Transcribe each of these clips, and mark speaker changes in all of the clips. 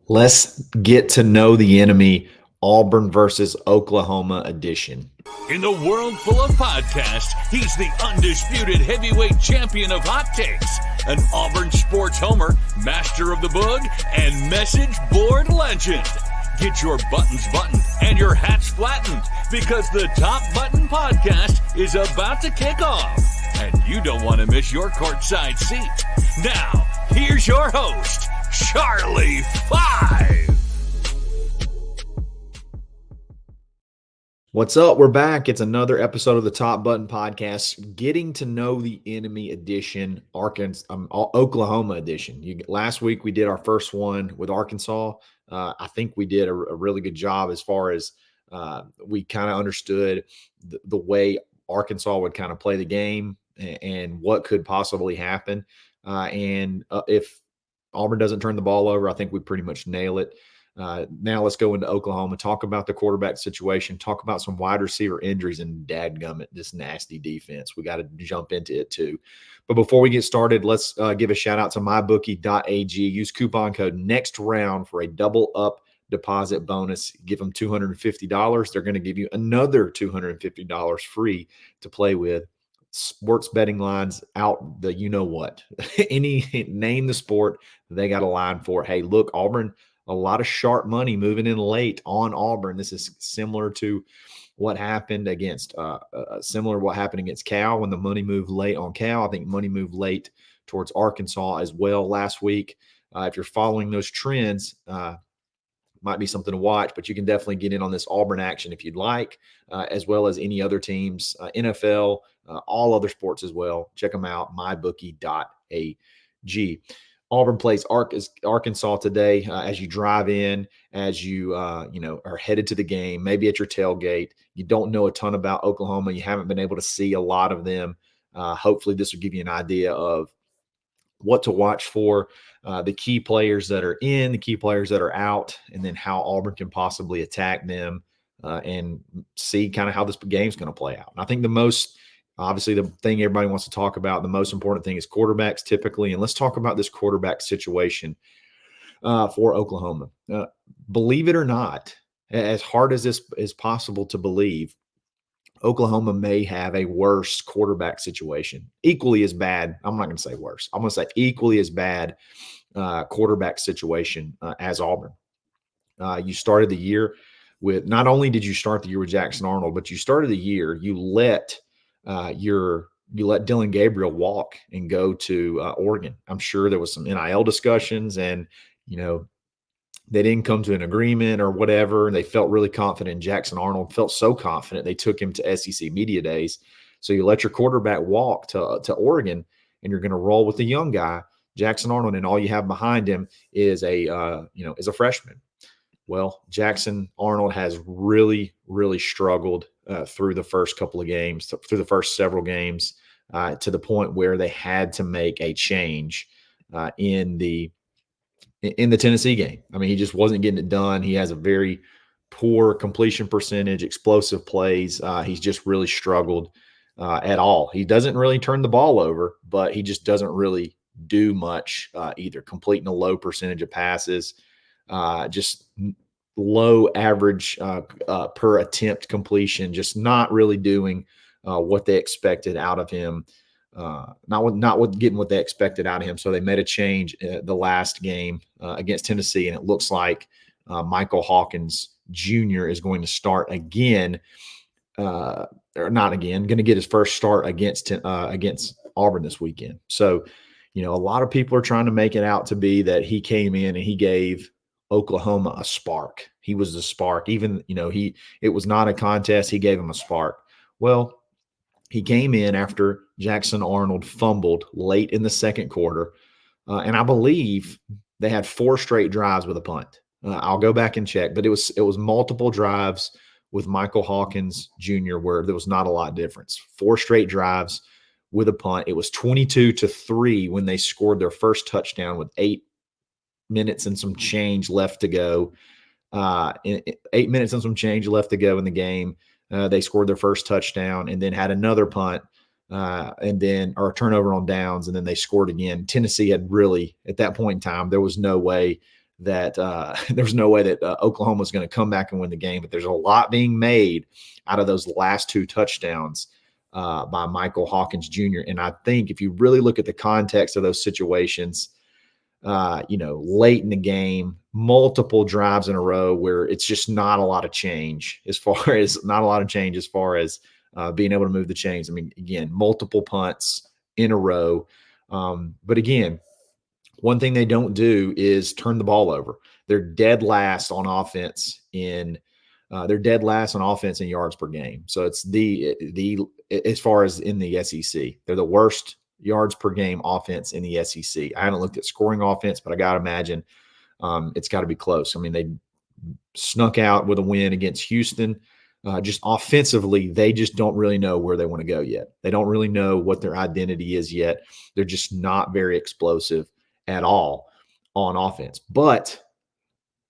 Speaker 1: Let's get to know the enemy, Auburn versus Oklahoma edition.
Speaker 2: In the world full of podcasts, he's the undisputed heavyweight champion of hot takes, an Auburn sports homer, master of the boog, and message board legend. Get your buttons buttoned and your hats flattened because the Top Button Podcast is about to kick off. And you don't want to miss your courtside seat. Now, here's your host, Charlie Five.
Speaker 1: What's up? We're back. It's another episode of the Top Button Podcast, getting to know the enemy edition, Oklahoma edition. Last week we did our first one with Arkansas. I think we did a really good job as far as we kind of understood the way Arkansas would kind of play the game and what could possibly happen. If Auburn doesn't turn the ball over, I think we pretty much nail it. Now let's go into Oklahoma, talk about the quarterback situation, talk about some wide receiver injuries, and dadgummit, this nasty defense. We got to jump into it too. But before we get started, let's give a shout out to Mybookie.ag. Use coupon code NEXTROUND for a double up deposit bonus. Give them $250. They're going to give you another $250 free to play with. Sports betting lines out the you-know-what. Name the sport, they got a line for it. Hey, look, Auburn, a lot of sharp money moving in late on Auburn. This is similar to what happened against Cal when the money moved late on Cal. I think money moved late towards Arkansas as well last week. If you're following those trends, might be something to watch, but you can definitely get in on this Auburn action if you'd like, as well as any other teams, NFL, all other sports as well. Check them out, mybookie.ag. Auburn plays Arkansas today. As you drive in, as you are headed to the game, maybe at your tailgate, you don't know a ton about Oklahoma. You haven't been able to see a lot of them. Hopefully this will give you an idea of what to watch for, the key players that are in, the key players that are out, and then how Auburn can possibly attack them and see kind of how this game's going to play out. And I think obviously the thing everybody wants to talk about, the most important thing is quarterbacks typically. And let's talk about this quarterback situation for Oklahoma. Believe it or not, as hard as this is possible to believe, Oklahoma may have a worse quarterback situation, equally as bad. I'm not going to say worse. I'm going to say equally as bad quarterback situation as Auburn. You started the year with, not only did you start the year with Jackson Arnold, but you started the year, you let Dillon Gabriel walk and go to Oregon. I'm sure there was some NIL discussions and, they didn't come to an agreement or whatever. And they felt really confident. Jackson Arnold felt so confident. They took him to SEC Media Days. So you let your quarterback walk to Oregon and you're going to roll with the young guy, Jackson Arnold. And all you have behind him is a freshman. Well, Jackson Arnold has really, really struggled through the first couple of games, through the first several games, to the point where they had to make a change in the Tennessee game. I mean, he just wasn't getting it done. He has a very poor completion percentage, explosive plays. He's just really struggled at all. He doesn't really turn the ball over, but he just doesn't really do much either, completing a low percentage of passes, just low average per attempt completion, just not really doing what they expected out of him. Not getting what they expected out of him. So they made a change the last game against Tennessee, and it looks like Michael Hawkins Jr. is going to start again, or not again, going to get his first start against Auburn this weekend. So, a lot of people are trying to make it out to be that he came in and he gave Oklahoma a spark. He was the spark. Even, it was not a contest. He gave him a spark. Well, he came in after Jackson Arnold fumbled late in the second quarter, and I believe they had 4 straight drives with a punt. I'll go back and check, but it was multiple drives with Michael Hawkins Jr. where there was not a lot of difference. 4 straight drives with a punt. It was 22-3 when they scored their first touchdown with 8 minutes and some change left to go. 8 minutes and some change left to go in the game. They scored their first touchdown and then had another punt or turnover on downs, and then they scored again. Tennessee had really, at that point in time, there was no way that there's no way that Oklahoma was going to come back and win the game. But there's a lot being made out of those last 2 touchdowns by Michael Hawkins Jr. And I think if you really look at the context of those situations, late in the game, multiple drives in a row where it's just not a lot of change as far as being able to move the chains. I mean, again, multiple punts in a row. But again, one thing they don't do is turn the ball over. They're dead last on offense in yards per game. So it's as far as in the SEC, they're the worst yards per game offense in the SEC. I haven't looked at scoring offense, but I got to imagine it's got to be close. I mean, they snuck out with a win against Houston. Just offensively, they just don't really know where they want to go yet. They don't really know what their identity is yet. They're just not very explosive at all on offense. But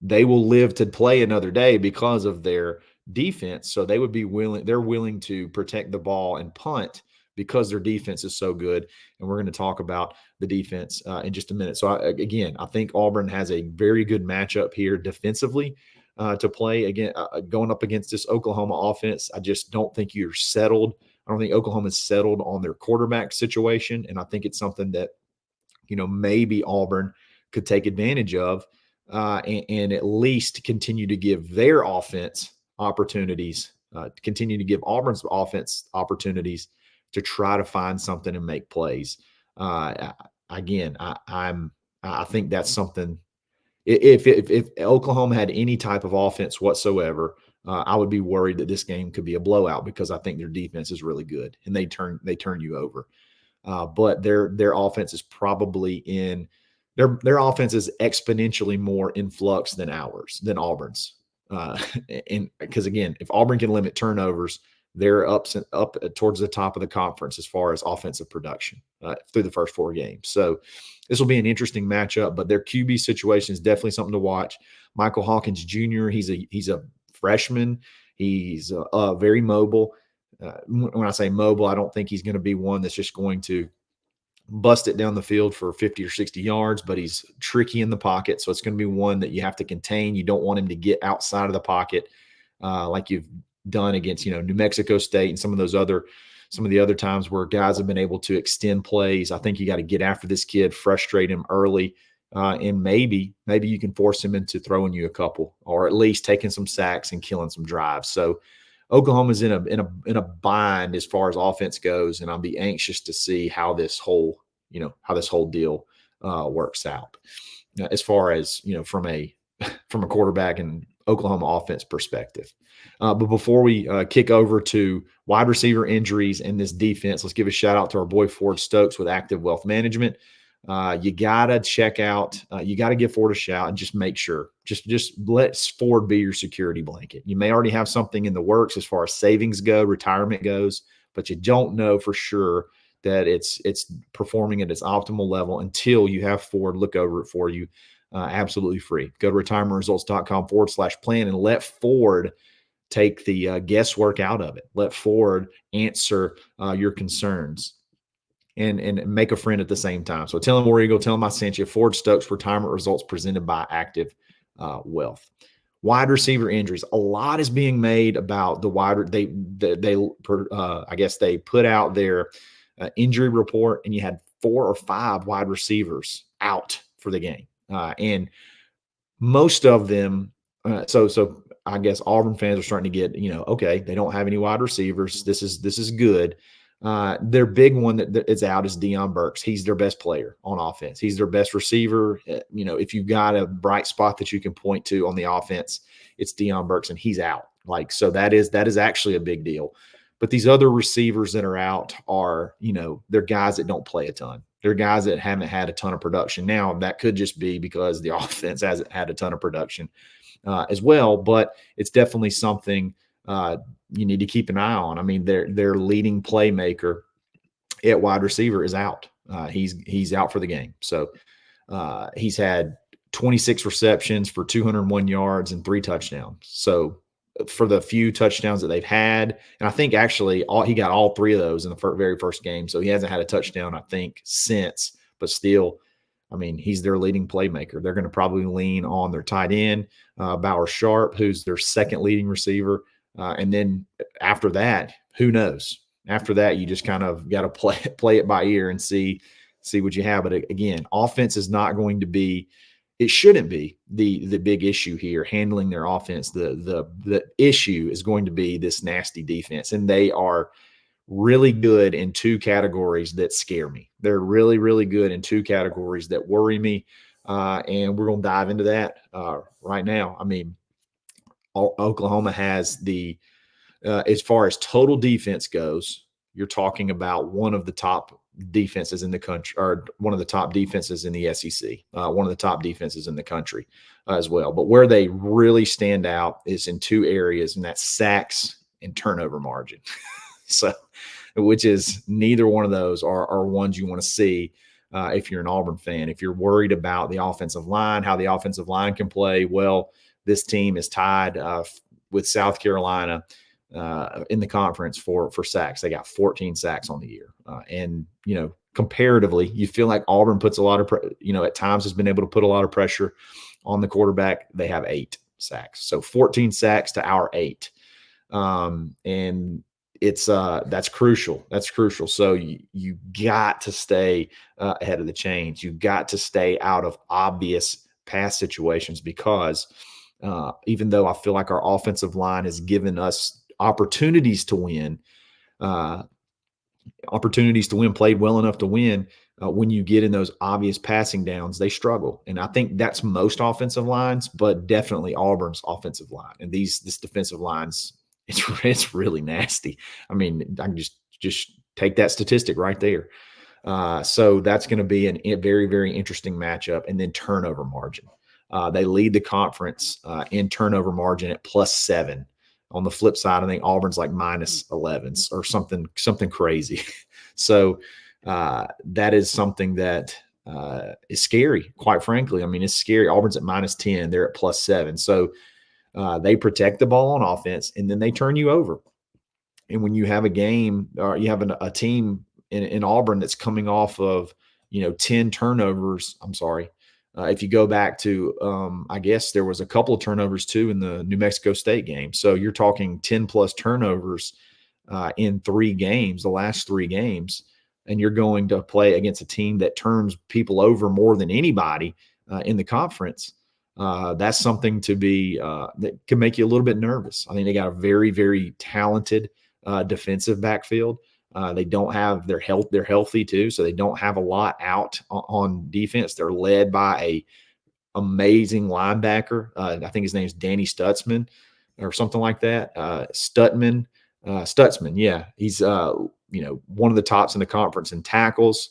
Speaker 1: they will live to play another day because of their defense. So they're willing to protect the ball and punt because their defense is so good. And we're going to talk about the defense in just a minute. So I think Auburn has a very good matchup here defensively to play again, going up against this Oklahoma offense. I just don't think you're settled. I don't think Oklahoma's settled on their quarterback situation. And I think it's something that, maybe Auburn could take advantage of and at least continue to give their offense opportunities, continue to give Auburn's offense opportunities to try to find something and make plays. Again, I think that's something. If Oklahoma had any type of offense whatsoever, I would be worried that this game could be a blowout because I think their defense is really good and they turn you over. But their offense is probably their offense is exponentially more in flux than Auburn's. And because again, if Auburn can limit turnovers, they're up towards the top of the conference as far as offensive production through the first 4 games. So this will be an interesting matchup, but their QB situation is definitely something to watch. Michael Hawkins Jr., he's a freshman. He's very mobile. When I say mobile, I don't think he's going to be one that's just going to bust it down the field for 50 or 60 yards, but he's tricky in the pocket. So it's going to be one that you have to contain. You don't want him to get outside of the pocket like you've done against, New Mexico State and some of the other times where guys have been able to extend plays. I think you got to get after this kid, frustrate him early, and maybe you can force him into throwing you a couple, or at least taking some sacks and killing some drives. So Oklahoma's in a bind as far as offense goes, and I'll be anxious to see how this whole deal works out. As far as from a quarterback and Oklahoma offense perspective. But before we kick over to wide receiver injuries and this defense, let's give a shout out to our boy Ford Stokes with Active Wealth Management. You gotta check out. You gotta give Ford a shout and just make sure. Just let Ford be your security blanket. You may already have something in the works as far as savings go, retirement goes, but you don't know for sure that it's performing at its optimal level until you have Ford look over it for you, absolutely free. Go to retirementresults.com/plan and let Ford take the guesswork out of it. Let Ford answer your concerns. And make a friend at the same time. So tell them where you go. Tell them I sent you. Ford Stokes Retirement Results presented by Active Wealth. Wide receiver injuries. A lot is being made about the wide. I guess they put out their injury report, and you had 4 or 5 wide receivers out for the game, and most of them. So I guess Auburn fans are starting to get, okay, they don't have any wide receivers. This is good. Their big one that is out is Deion Burks. He's their best player on offense. He's their best receiver. If you've got a bright spot that you can point to on the offense, it's Deion Burks, and he's out. So that is actually a big deal. But these other receivers that are out are, they're guys that don't play a ton. They're guys that haven't had a ton of production. Now, that could just be because the offense hasn't had a ton of production as well, but it's definitely something you need to keep an eye on. I mean, their leading playmaker at wide receiver is out. He's out for the game. So he's had 26 receptions for 201 yards and 3 touchdowns. So for the few touchdowns that they've had, and I think actually he got all 3 of those in the very first game. So he hasn't had a touchdown, I think, since. But still, I mean, he's their leading playmaker. They're going to probably lean on their tight end, Bauer Sharp, who's their second leading receiver. And then after that, who knows? After that, you just kind of got to play it by ear and see what you have. But again, offense is not going to be, it shouldn't be the big issue here, handling their offense. The issue is going to be this nasty defense, and they are really good in two categories that scare me. They're really, really good in two categories that worry me. And we're going to dive into that right now. I mean, Oklahoma has as far as total defense goes, you're talking about one of the top defenses in the country, or one of the top defenses in the SEC, one of the top defenses in the country as well. But where they really stand out is in two areas, and that's sacks and turnover margin. So, which is neither one of those are ones you want to see if you're an Auburn fan. If you're worried about the offensive line, how the offensive line can play, well, this team is tied with South Carolina in the conference for sacks. They got 14 sacks on the year. And, comparatively, you feel like Auburn puts a lot of, at times has been able to put a lot of pressure on the quarterback. They have 8 sacks. So 14 sacks to our 8. And it's that's crucial. That's crucial. So you got to stay ahead of the chains. You got to stay out of obvious pass situations, because even though I feel like our offensive line has given us opportunities to win, played well enough to win, when you get in those obvious passing downs, they struggle. And I think that's most offensive lines, but definitely Auburn's offensive line. And this defensive line's, it's really nasty. I mean, I can just take that statistic right there. So that's going to be a very, very interesting matchup. And then turnover margin. They lead the conference in turnover margin at +7. On the flip side, I think Auburn's like -11 or something crazy. So that is something that is scary, quite frankly. I mean, it's scary. Auburn's at -10. They're at +7. So they protect the ball on offense, and then they turn you over. And when you have a game, or you have a team in Auburn that's coming off of 10 turnovers, I'm sorry. If you go back to, I guess there was a couple of turnovers too in the New Mexico State game. So you're talking 10 plus turnovers in 3 games, the last 3 games, and you're going to play against a team that turns people over more than anybody in the conference. That's something to be that can make you a little bit nervous. I think they got a very, very talented defensive backfield. They don't have they're healthy too, so they don't have a lot out on defense. They're led by a amazing linebacker. I think his name is Danny Stutzman or something like that. Stutzman, yeah, he's one of the tops in the conference in tackles.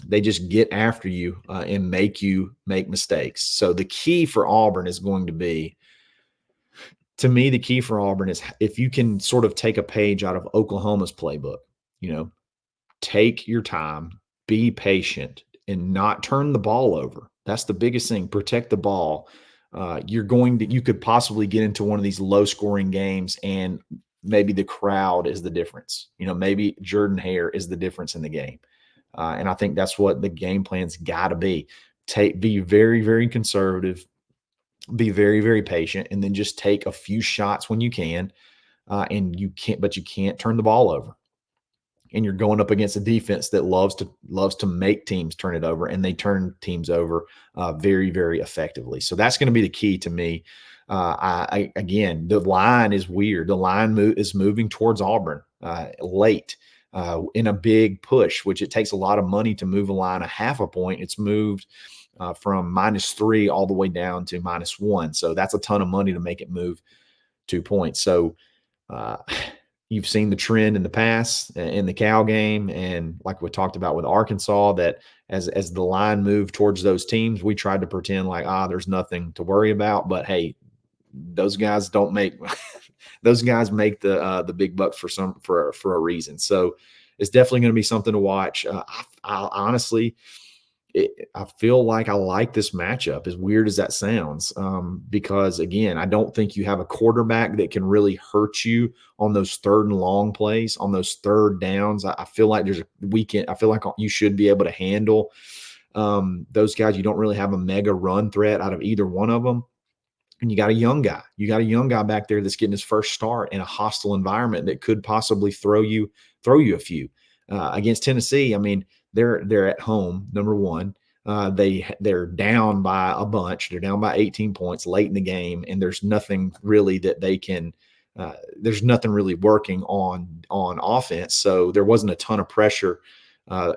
Speaker 1: They just get after you and make you make mistakes. So the key for Auburn is going to be, to me, the key for Auburn is if you can sort of take a page out of Oklahoma's playbook, take your time, be patient, and not turn the ball over. That's the biggest thing. Protect the ball. You could possibly get into one of these low-scoring games, and maybe the crowd is the difference. Maybe Jordan Hare is the difference in the game. And I think that's what the game plan's got to be. Be very, very conservative, be very, very patient, and then just take a few shots when you can. And you can't turn the ball over. And you're going up against a defense that loves to make teams turn it over, and they turn teams over very, very effectively. So that's going to be the key to me. Again, the line is weird. The line is moving towards Auburn late in a big push, which it takes a lot of money to move a line a half a point. It's moved from -3 all the way down to -1. So that's a ton of money to make it move 2 points. So you've seen the trend in the past in the Cal game, and like we talked about with Arkansas, that as the line moved towards those teams, we tried to pretend like there's nothing to worry about. But hey, those guys don't make those guys make the big bucks for a reason. So it's definitely going to be something to watch. I honestly, I feel like I like this matchup, as weird as that sounds, because, again, I don't think you have a quarterback that can really hurt you on those 3rd and long plays, on those 3rd downs. I feel like I feel like you should be able to handle Those guys, you don't really have a mega run threat out of either one of them. And you got a young guy. You got a young guy back there that's getting his first start in a hostile environment that could possibly throw you a few. Against Tennessee, I mean, they're at home, number one. They're down by a bunch. They're down by 18 points late in the game, and there's nothing really that they can. There's nothing really working on offense. So there wasn't a ton of pressure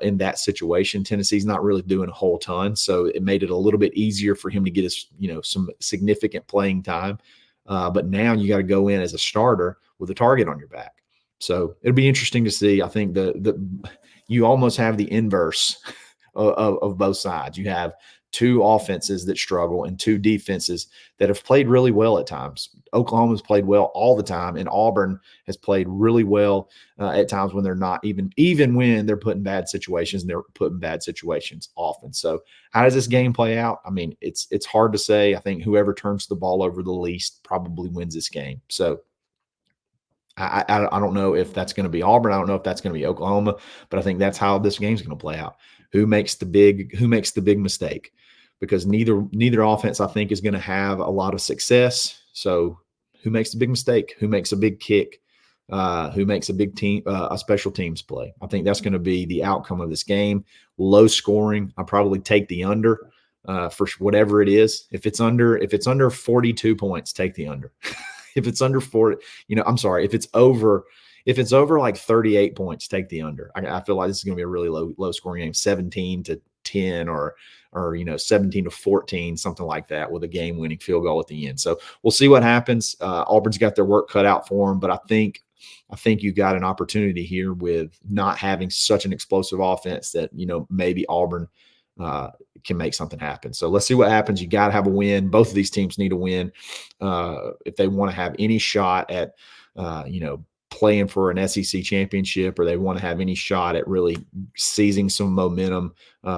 Speaker 1: in that situation. Tennessee's not really doing a whole ton, so it made it a little bit easier for him to get his, some significant playing time. But now you got to go in as a starter with a target on your back. So it'll be interesting to see. I think you almost have the inverse of both sides. You have two offenses that struggle and two defenses that have played really well at times. Oklahoma's played well all the time, and Auburn has played really well at times when they're not even when they're put in bad situations, and they're put in bad situations often. So how does this game play out? I mean, it's hard to say. I think whoever turns the ball over the least probably wins this game. So I don't know if that's going to be Auburn. I don't know if that's going to be Oklahoma, but I think that's how this game's going to play out. Who makes the big mistake? Because neither offense, I think, is going to have a lot of success. So who makes the big mistake? Who makes a big kick? Who makes a big team, a special teams play? I think that's going to be the outcome of this game. Low scoring. I probably take the under for whatever it is. If it's under 42 points, take the under. If it's under 40, if it's over like 38 points, take the under. I feel like this is going to be a really low scoring game, 17-10 or 17-14, something like that, with a game winning field goal at the end. So we'll see what happens. Auburn's got their work cut out for them, but I think you got an opportunity here with not having such an explosive offense that, maybe Auburn can make something happen. So let's see what happens. You got to have a win. Both of these teams need a win if they want to have any shot at, playing for an SEC championship, or they want to have any shot at really seizing some momentum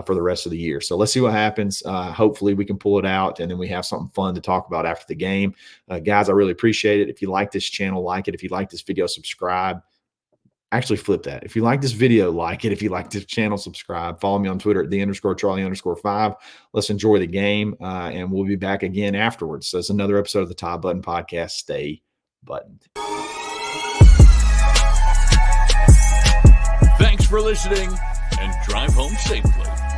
Speaker 1: for the rest of the year. So let's see what happens. Hopefully we can pull it out, and then we have something fun to talk about after the game. Guys, I really appreciate it. If you like this channel, like it. If you like this video, subscribe. Actually, flip that. If you like this video, like it. If you like this channel, subscribe. Follow me on Twitter at @the_Charlie_5. Let's enjoy the game, and we'll be back again afterwards. So it's another episode of the Top Button Podcast. Stay buttoned.
Speaker 2: Thanks for listening, and drive home safely.